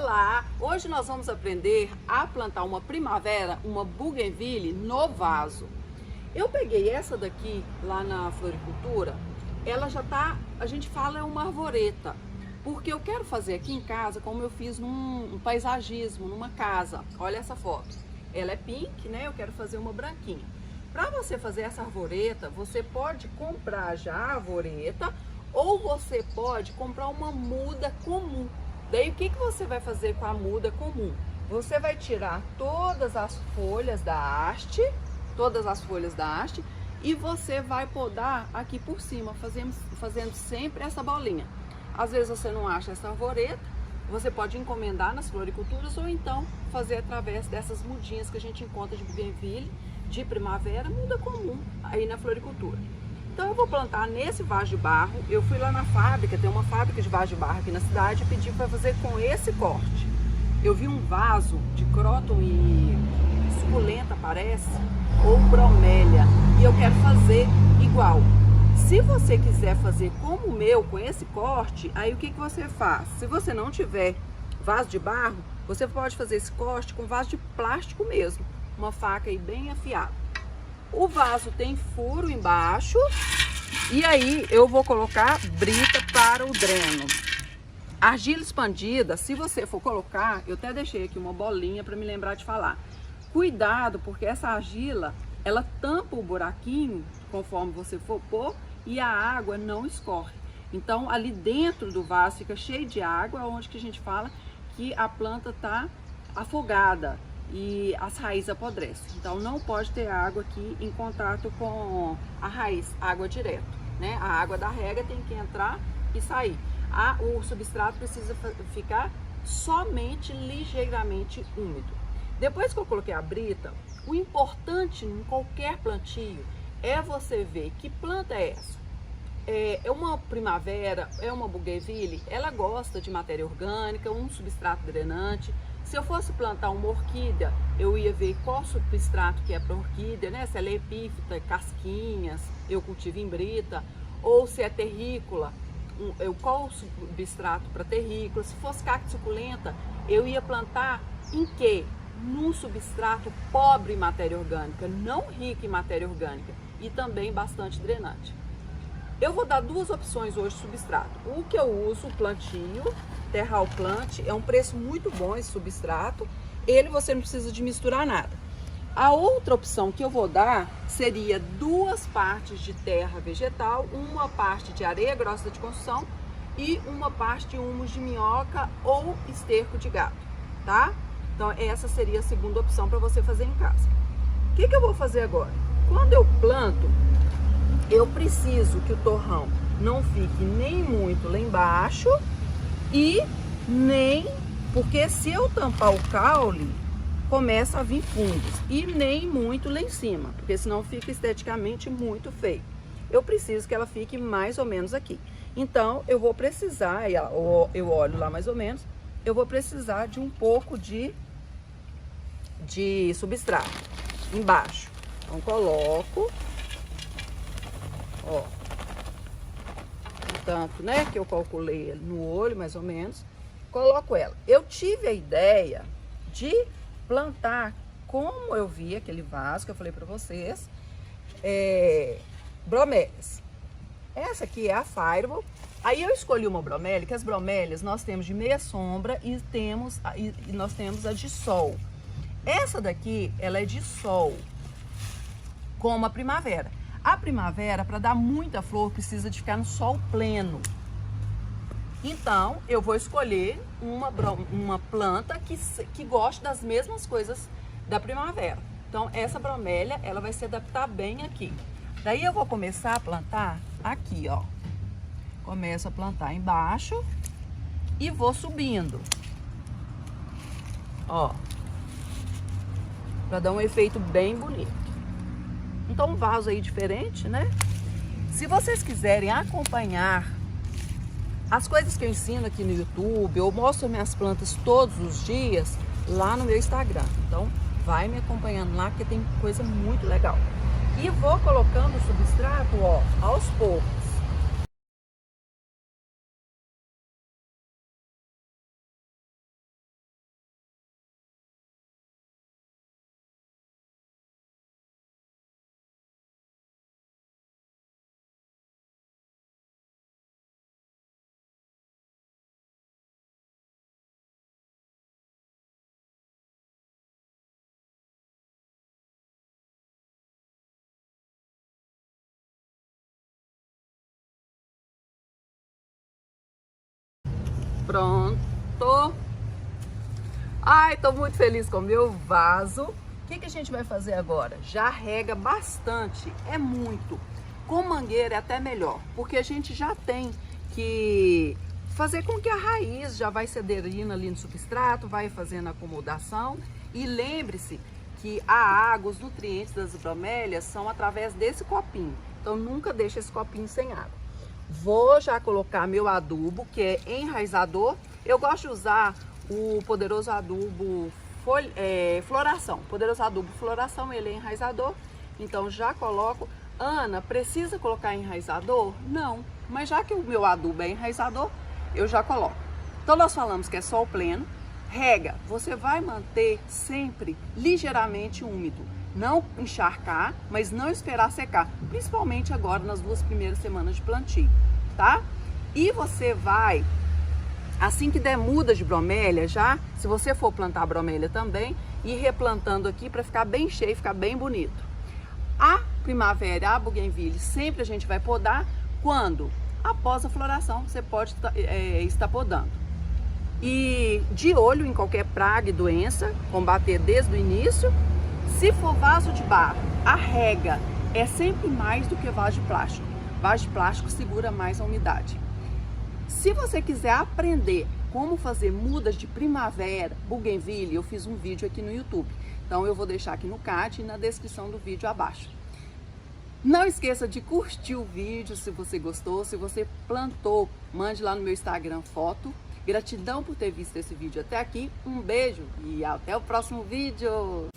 Olá! Hoje nós vamos aprender a plantar uma primavera, uma bougainville no vaso. Eu peguei essa daqui lá na floricultura, ela já tá, a gente fala é uma arvoreta, porque eu quero fazer aqui em casa como eu fiz num paisagismo, numa casa. Olha essa foto. Ela é pink, né? Eu quero fazer uma branquinha. Para você fazer essa arvoreta, você pode comprar já a arvoreta ou você pode comprar uma muda comum. Daí o que você vai fazer com a muda comum? Você vai tirar todas as folhas da haste, e você vai podar aqui por cima, fazendo sempre essa bolinha. Às vezes você não acha essa arvoreta, você pode encomendar nas floriculturas ou então fazer através dessas mudinhas que a gente encontra de bougainville, de primavera, muda comum aí na floricultura. Então eu vou plantar nesse vaso de barro. Eu fui lá na fábrica, tem uma fábrica de vaso de barro aqui na cidade, e pedi para fazer com esse corte. Eu vi um vaso de cróton e suculenta, parece, ou bromélia, e eu quero fazer igual. Se você quiser fazer como o meu, com esse corte, aí o que você faz? Se você não tiver vaso de barro, você pode fazer esse corte com vaso de plástico mesmo, uma faca aí bem afiada. O vaso tem furo embaixo e aí eu vou colocar brita para o dreno. Argila expandida, se você for colocar, eu até deixei aqui uma bolinha para me lembrar de falar. Cuidado, porque essa argila, ela tampa o buraquinho conforme você for pôr e a água não escorre. Então ali dentro do vaso fica cheio de água, onde que a gente fala que a planta está afogada e as raízes apodrecem. Então não pode ter água aqui em contato com a raiz, água direto, né? A água da rega tem que entrar e sair. O substrato precisa ficar somente ligeiramente úmido. Depois que eu coloquei a brita, o importante em qualquer plantio é você ver que planta é essa. É uma primavera, é uma bougainville, ela gosta de matéria orgânica, um substrato drenante. Se eu fosse plantar uma orquídea, eu ia ver qual substrato que é para orquídea, né? Se ela é epífita, casquinhas, eu cultivo em brita, ou se é terrícola, qual o substrato para terrícola. Se fosse cacto suculenta, eu ia plantar em quê? Num substrato pobre em matéria orgânica, não rico em matéria orgânica e também bastante drenante. Eu vou dar duas opções hoje de substrato. O que eu uso, o plantio, Terral Plant, é um preço muito bom esse substrato. Ele você não precisa de misturar nada. A outra opção que eu vou dar seria 2 partes de terra vegetal, uma parte de areia grossa de construção e uma parte de humus de minhoca ou esterco de gato, tá? Então essa seria a segunda opção para você fazer em casa. O que eu vou fazer agora? Quando eu planto, eu preciso que o torrão não fique nem muito lá embaixo e nem, porque se eu tampar o caule, começa a vir fungos, e nem muito lá em cima, porque senão fica esteticamente muito feio. Eu preciso que ela fique mais ou menos aqui. Então eu vou precisar, eu olho lá mais ou menos, eu vou precisar de um pouco de substrato embaixo. Então coloco, ó, tanto, né, que eu calculei no olho, mais ou menos, coloco ela. Eu tive a ideia de plantar, como eu vi aquele vaso que eu falei para vocês, bromélias. Essa aqui é a Fireball. Aí eu escolhi uma bromélia, que as bromélias nós temos de meia sombra e nós temos a de sol. Essa daqui, ela é de sol, como a primavera. A primavera, para dar muita flor, precisa de ficar no sol pleno. Então, eu vou escolher uma planta que goste das mesmas coisas da primavera. Então, essa bromélia, ela vai se adaptar bem aqui. Daí, eu vou começar a plantar aqui, ó. Começo a plantar embaixo e vou subindo. Ó. Para dar um efeito bem bonito. Então, um vaso aí diferente, né? Se vocês quiserem acompanhar as coisas que eu ensino aqui no YouTube, eu mostro minhas plantas todos os dias lá no meu Instagram. Então, vai me acompanhando lá, porque tem coisa muito legal. E vou colocando o substrato, ó, aos poucos. Pronto. Ai, tô muito feliz com o meu vaso. O que a gente vai fazer agora? Já rega bastante, é muito. Com mangueira é até melhor, porque a gente já tem que fazer com que a raiz já vai se aderindo ali no substrato, vai fazendo a acomodação. E lembre-se que a água, os nutrientes das bromélias são através desse copinho. Então nunca deixe esse copinho sem água. Vou já colocar meu adubo, que é enraizador. Eu gosto de usar o poderoso adubo floração. Poderoso adubo floração, ele é enraizador. Então já coloco. Ana, precisa colocar enraizador? Não, mas já que o meu adubo é enraizador, eu já coloco. Então nós falamos que é sol pleno. Rega, você vai manter sempre ligeiramente úmido. Não encharcar, mas não esperar secar. Principalmente agora nas 2 primeiras semanas de plantio, tá? E você vai, assim que der muda de bromélia já, se você for plantar bromélia também, ir replantando aqui para ficar bem cheio, ficar bem bonito. A primavera, a bougainville, sempre a gente vai podar quando? Após a floração, você pode estar podando. E de olho em qualquer praga e doença, combater desde o início. Se for vaso de barro, a rega é sempre mais do que vaso de plástico. Vaso de plástico segura mais a umidade. Se você quiser aprender como fazer mudas de primavera, bougainville, eu fiz um vídeo aqui no YouTube. Então eu vou deixar aqui no card e na descrição do vídeo abaixo. Não esqueça de curtir o vídeo se você gostou. Se você plantou, mande lá no meu Instagram foto. Gratidão por ter visto esse vídeo até aqui. Um beijo e até o próximo vídeo.